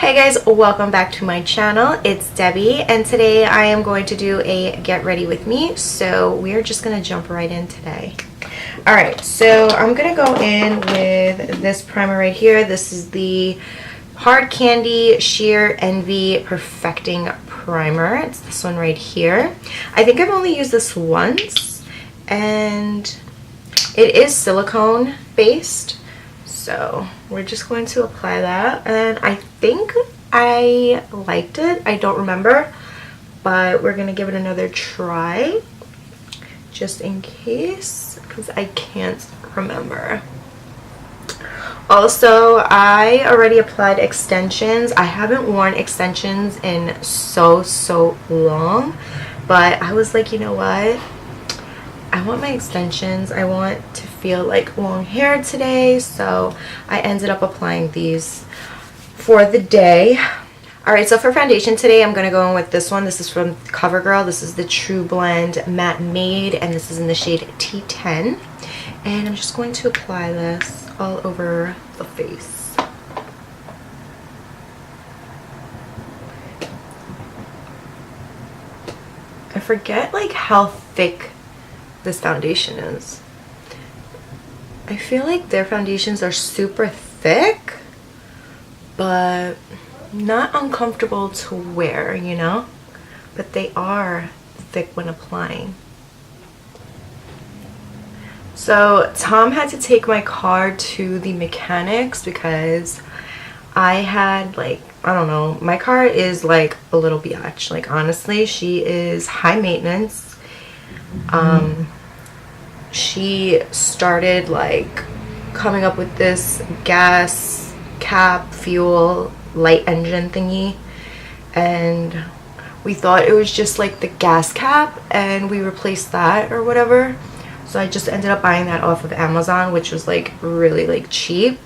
Hey guys, welcome back to my channel. It's Debbie and today I am going to do a get ready with me. So we're just gonna jump right in today. Alright, so I'm gonna go in with this primer right here. This is the Hard Candy Sheer Envy Perfecting Primer. It's this one right here. I think I've only used this once and it is silicone based. So we're just going to apply that, and I think I liked it. I don't remember, but we're gonna give it another try just in case, because I can't remember. Also, I already applied extensions. I haven't worn extensions in so long, but I was like, you know what? I want my extensions. I want to feel like long hair today, so I ended up applying these for the day. Alright, so for foundation today, I'm going to go in with this one. This is from CoverGirl. This is the True Blend Matte Made, and this is in the shade T10. And I'm just going to apply this all over the face. I forget like how thick this foundation is. I feel like their foundations are super thick, but not uncomfortable to wear, you know? But they are thick when applying. So Tom had to take my car to the mechanics because I had like, I don't know, my car is like a little biatch. Like honestly, she is high maintenance. She started like coming up with this gas cap fuel light engine thingy, and we thought it was just like the gas cap, and we replaced that or whatever. So I just ended up buying that off of Amazon, which was like really like cheap.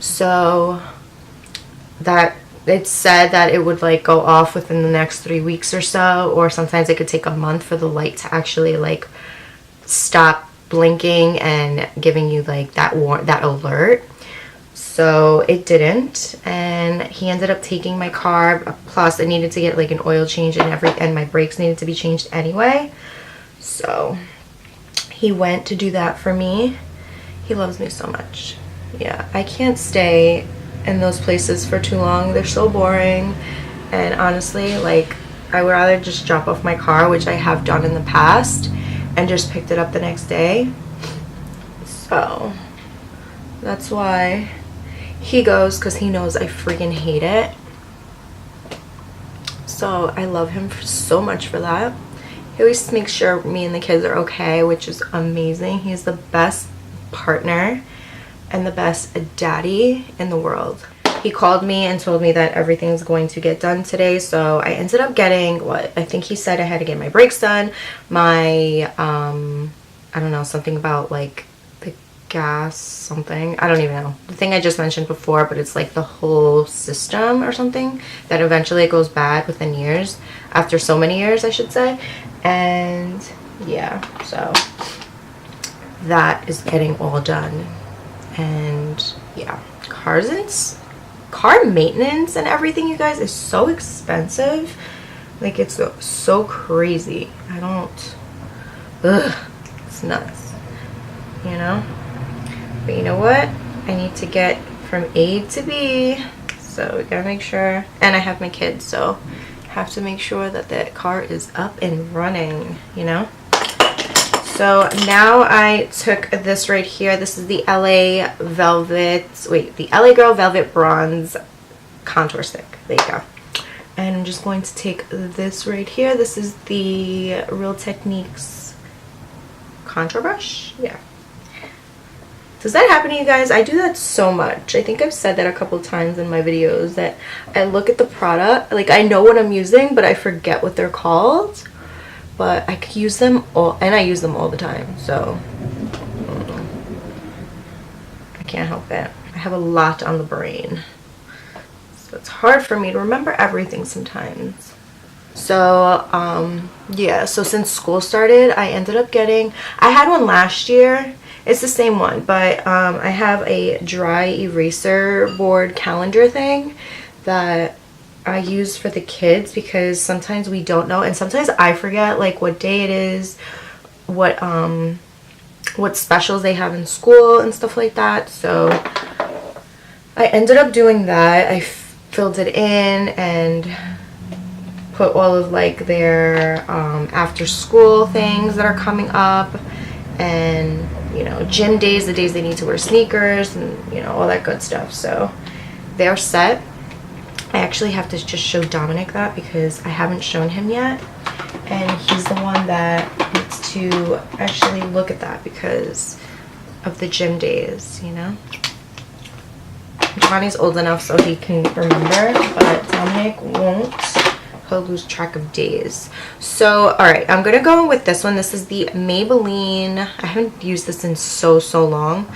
So that it said that it would like go off within the next 3 weeks or so, or sometimes it could take a month for the light to actually like stop blinking and giving you like that alert. So it didn't, and he ended up taking my car, plus I needed to get like an oil change and my brakes needed to be changed anyway. So he went to do that for me. He loves me so much. Yeah, I can't stay in those places for too long. They're so boring, and honestly, like, I would rather just drop off my car, which I have done in the past, and just picked it up the next day. So that's why he goes, because he knows I freaking hate it. So I love him so much for that. He always makes sure me and the kids are okay, which is amazing. He's the best partner and the best daddy in the world. He called me and told me that everything's going to get done today, so I ended up getting what I think he said I had to get my brakes done, my I don't know, something about like the gas something, I don't even know, the thing I just mentioned before, but it's like the whole system or something that eventually it goes bad within years, after so many years I should say. And yeah, so that is getting all done. And yeah, car maintenance and everything, you guys, is so expensive. Like, it's so crazy. It's nuts, you know? But you know what? I need to get from A to B, so we gotta make sure. And I have my kids, so I have to make sure that the car is up and running, you know? So now I took this right here. This is the LA Girl Velvet Bronze Contour Stick. There you go. And I'm just going to take this right here. This is the Real Techniques contour brush. Yeah. Does that happen to you guys? I do that so much. I think I've said that a couple times in my videos, that I look at the product, like I know what I'm using, but I forget what they're called. But I could use them all, and I use them all the time, so I can't help it. I have a lot on the brain, so it's hard for me to remember everything sometimes. So yeah, so since school started, I ended up getting, I had one last year, it's the same one, but I have a dry eraser board calendar thing that I use for the kids because sometimes we don't know, and sometimes I forget like what day it is, what specials they have in school and stuff like that. So I ended up doing that. I filled it in and put all of like their after school things that are coming up, and you know, gym days, the days they need to wear sneakers, and you know, all that good stuff. So they're set. I actually have to just show Dominic that because I haven't shown him yet, and he's the one that needs to actually look at that because of the gym days, you know. Johnny's old enough so he can remember, but Dominic won't. He'll lose track of days. So alright, I'm gonna go with this one. This is the Maybelline. I haven't used this in so long.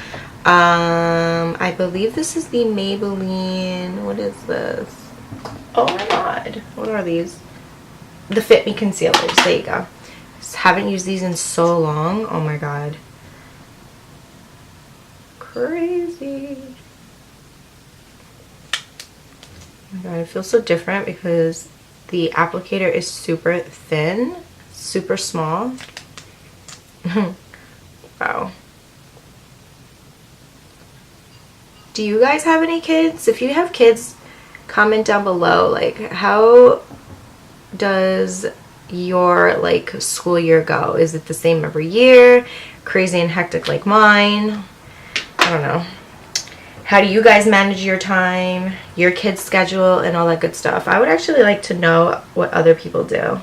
I believe this is the Maybelline, what is this? Oh my god, what are these? The Fit Me concealers. There you go. Just haven't used these in so long. Oh my god, crazy. Oh my god, it feels so different because the applicator is super thin, super small. Wow. Do you guys have any kids? If you have kids, comment down below, like, how does your like school year go? Is it the same every year? Crazy and hectic like mine? I don't know. How do you guys manage your time, your kids' schedule, and all that good stuff? I would actually like to know what other people do,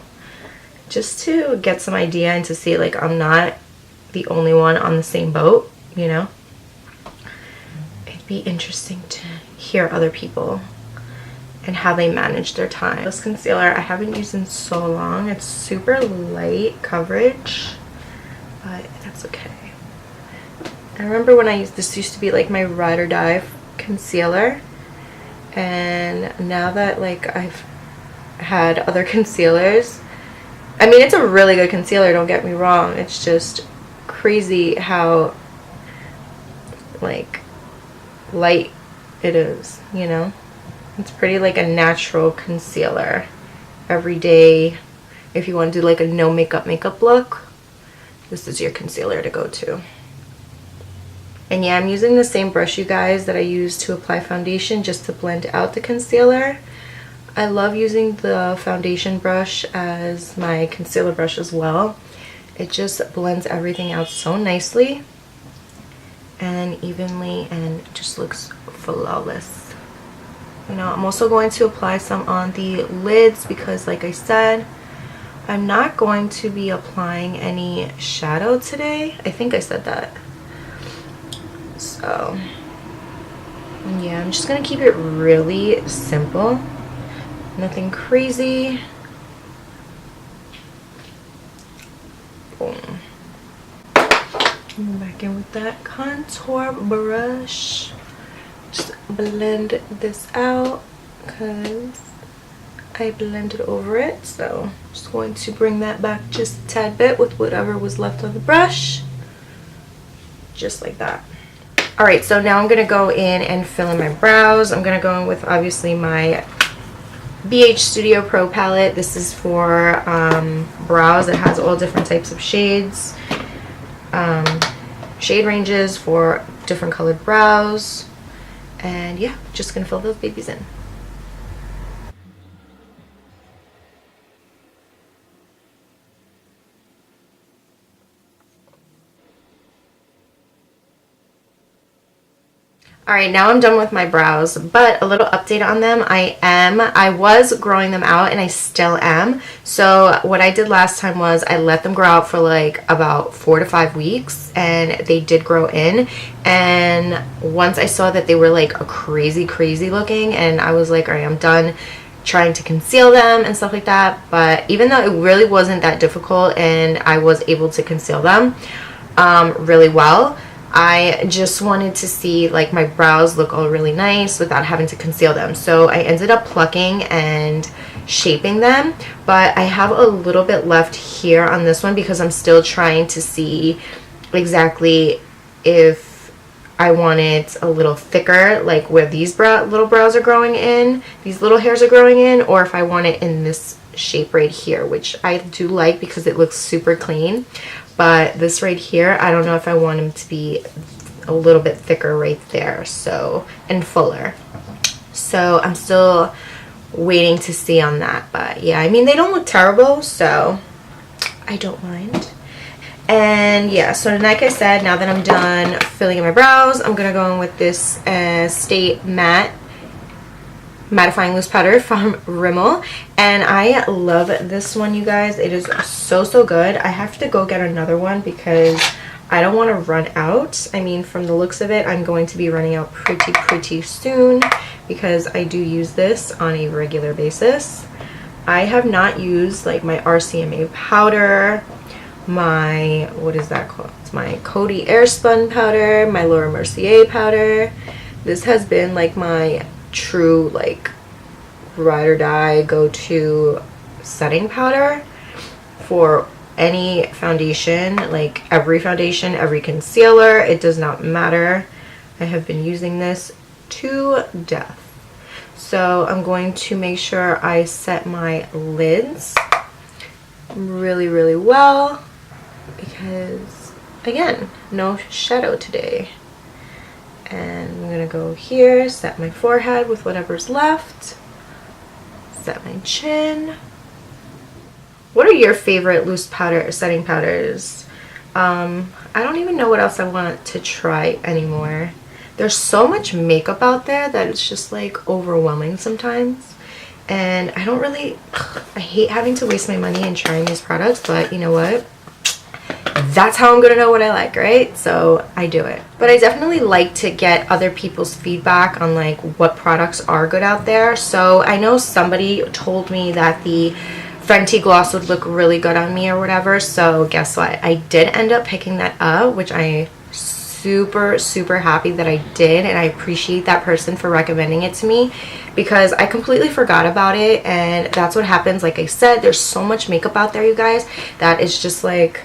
just to get some idea and to see like I'm not the only one on the same boat, you know? It'd be interesting to hear other people and how they manage their time. This concealer I haven't used in so long. It's super light coverage, but that's okay. I remember when I used this, used to be like my ride or die concealer, and now that like I've had other concealers, I mean, it's a really good concealer, don't get me wrong, it's just crazy how like light it is, you know. It's pretty like a natural concealer. Every day, if you want to do like a no makeup look, this is your concealer to go to. And yeah, I'm using the same brush, you guys, that I use to apply foundation, just to blend out the concealer. I love using the foundation brush as my concealer brush as well. It just blends everything out so nicely and evenly, and just looks flawless. You know, I'm also going to apply some on the lids because, like I said, I'm not going to be applying any shadow today. I think I said that. So yeah, I'm just gonna keep it really simple, nothing crazy. Boom. Back in with that contour brush, just blend this out because I blended over it. So just going to bring that back just a tad bit with whatever was left on the brush, just like that. Alright, so now I'm going to go in and fill in my brows. I'm going to go in with obviously my BH Studio Pro palette. This is for brows. It has all different types of shades, shade ranges for different colored brows. And yeah, just going to fill those babies in. Alright, now I'm done with my brows, but a little update on them. I was growing them out, and I still am. So what I did last time was I let them grow out for like about 4 to 5 weeks, and they did grow in. And once I saw that they were like a crazy looking, and I was like, alright, I'm done trying to conceal them and stuff like that. But even though it really wasn't that difficult and I was able to conceal them really well, I just wanted to see like my brows look all really nice without having to conceal them. So I ended up plucking and shaping them, but I have a little bit left here on this one because I'm still trying to see exactly if I want it a little thicker, like where these little brows are growing in, these little hairs are growing in, or if I want it in this shape right here, which I do like because it looks super clean. But this right here, I don't know if I want them to be a little bit thicker right there, so, and fuller. So I'm still waiting to see on that, but yeah, I mean, they don't look terrible, so I don't mind. And yeah, so like I said, now that I'm done filling in my brows, I'm gonna go in with this Stay Matte mattifying loose powder from Rimmel, and I love this one, you guys. It is so good. I have to go get another one because I don't want to run out. I mean, from the looks of it, I'm going to be running out pretty soon because I do use this on a regular basis. I have not used like my RCMA powder, my, what is that called? It's my Coty Airspun powder, my Laura Mercier powder. This has been like my true like ride or die go-to setting powder for any foundation, like every foundation, every concealer. It does not matter. I have been using this to death. So I'm going to make sure I set my lids really well because, again, no shadow today. And I'm gonna go here, set my forehead with whatever's left, set my chin. What are your favorite loose powder setting powders? I don't even know what else I want to try anymore. There's so much makeup out there that it's just like overwhelming sometimes, and I don't really, I hate having to waste my money in trying these products, but you know what? That's how I'm gonna know what I like, right? So I do it. But I definitely like to get other people's feedback on like what products are good out there. So I know somebody told me that the Fenty gloss would look really good on me or whatever, so guess what? I did end up picking that up, which I super happy that I did, and I appreciate that person for recommending it to me because I completely forgot about it. And that's what happens. Like I said, there's so much makeup out there, you guys, that it's just like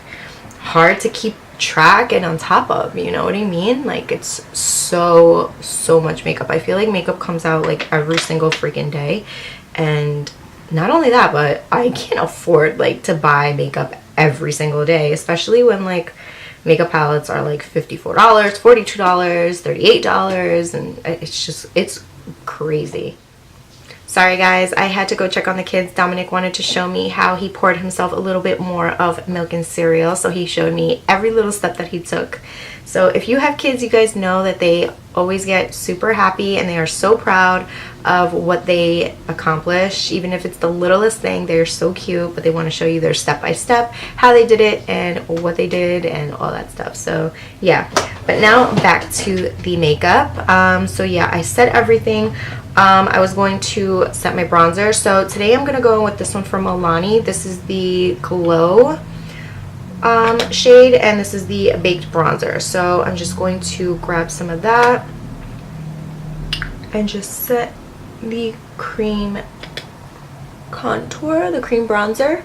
hard to keep track and on top of, you know what I mean? Like it's so much makeup. I feel like makeup comes out like every single freaking day, and not only that, but I can't afford like to buy makeup every single day, especially when like makeup palettes are like $54, $42, $38, and it's crazy. Sorry guys, I had to go check on the kids. Dominic wanted to show me how he poured himself a little bit more of milk and cereal, so he showed me every little step that he took. So if you have kids, you guys know that they always get super happy and they are so proud of what they accomplish. Even if it's the littlest thing, they're so cute, but they want to show you their step-by-step, how they did it and what they did and all that stuff. So yeah, but now back to the makeup. So yeah, I set everything. I was going to set my bronzer. So today I'm going to go in with this one from Milani. This is the Glow shade, and this is the Baked Bronzer. So I'm just going to grab some of that and just set the cream contour, the cream bronzer.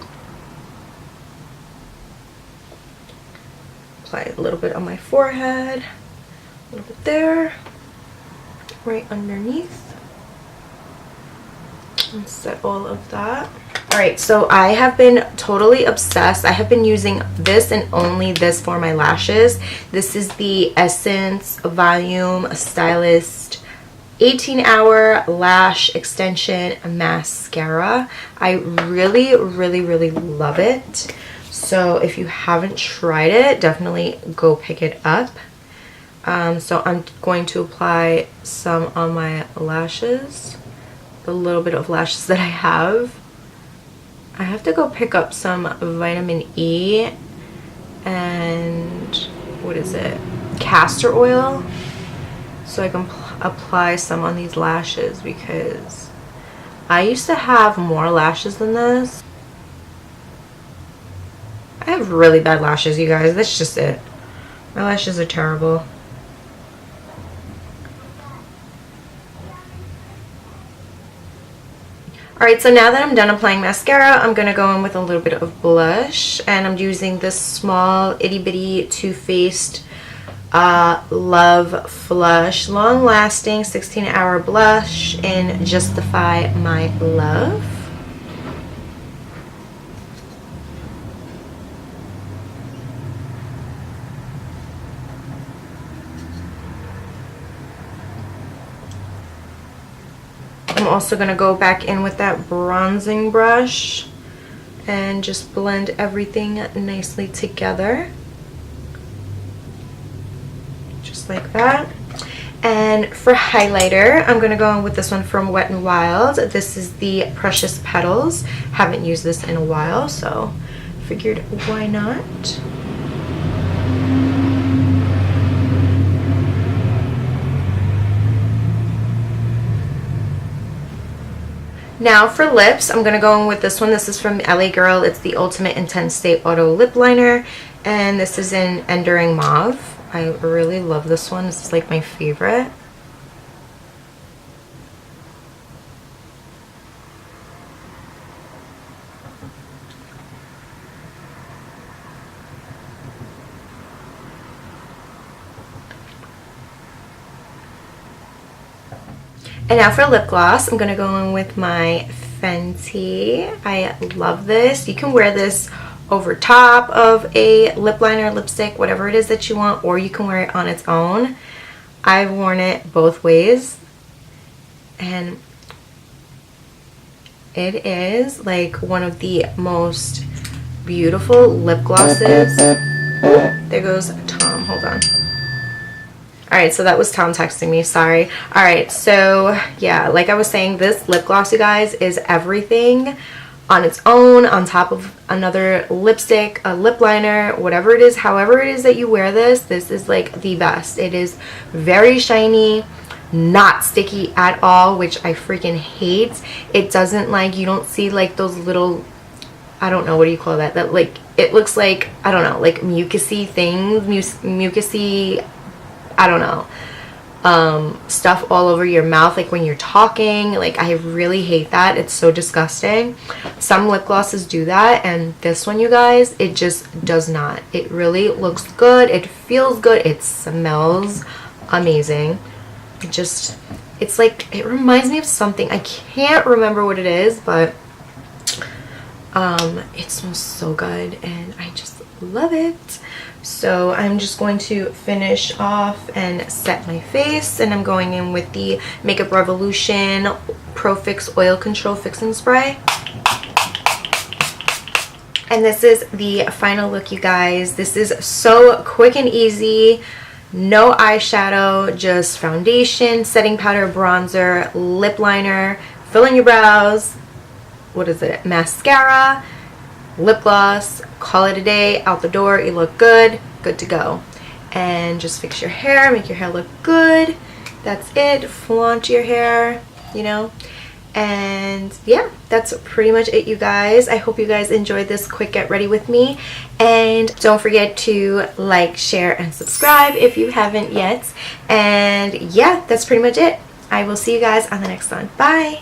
Apply a little bit on my forehead, a little bit there, right underneath. And set all of that. Alright, so I have been totally obsessed. I have been using this and only this for my lashes. This is the Essence Volume Stylist 18-hour lash extension mascara. I really love it. So if you haven't tried it, definitely go pick it up. So I'm going to apply some on my lashes. The little bit of lashes that I have. I have to go pick up some vitamin E and what is it? Castor oil, so I can apply some on these lashes because I used to have more lashes than this. I have really bad lashes, you guys. That's just it. My lashes are terrible. Alright, so now that I'm done applying mascara, I'm going to go in with a little bit of blush. And I'm using this small itty bitty Too Faced Love Flush Long Lasting 16-Hour Blush in Justify My Love. I'm also going to go back in with that bronzing brush and just blend everything nicely together. Just like that. And for highlighter, I'm going to go in with this one from Wet n Wild. This is the Precious Petals. Haven't used this in a while, so figured why not. Now for lips, I'm going to go in with this one. This is from LA Girl. It's the Ultimate Intense Stay Auto Lip Liner. And this is in Enduring Mauve. I really love this one. This is like my favorite. And now for lip gloss, I'm going to go in with my Fenty. I love this. You can wear this over top of a lip liner, lipstick, whatever it is that you want, or you can wear it on its own. I've worn it both ways, and it is like one of the most beautiful lip glosses. There goes Tom, hold on. Alright, so that was Tom texting me, sorry. Alright, so yeah, like I was saying, this lip gloss, you guys, is everything on its own, on top of another lipstick, a lip liner, whatever it is, however it is that you wear this, this is like the best. It is very shiny, not sticky at all, which I freaking hate. It doesn't, like, you don't see like those little, I don't know, what do you call that? That like, it looks like, I don't know, like mucusy things, mucusy, I don't know, stuff all over your mouth, like when you're talking. Like, I really hate that. It's so disgusting. Some lip glosses do that, and this one, you guys, it just does not. It really looks good. It feels good. It smells amazing. It's like, it reminds me of something. I can't remember what it is, but it smells so good, and I just love it. So I'm just going to finish off and set my face, and I'm going in with the Makeup Revolution Pro Fix Oil Control Fixing Spray. And this is the final look, you guys. This is so quick and easy. No eyeshadow, just foundation, setting powder, bronzer, lip liner, fill in your brows, what is it, mascara, lip gloss, call it a day, out the door, you look good, good to go. And just fix your hair, make your hair look good. That's it. Flaunt your hair, you know. And yeah, that's pretty much it, you guys. I hope you guys enjoyed this quick get ready with me, and don't forget to like, share, and subscribe if you haven't yet. And yeah, that's pretty much it. I will see you guys on the next one. Bye.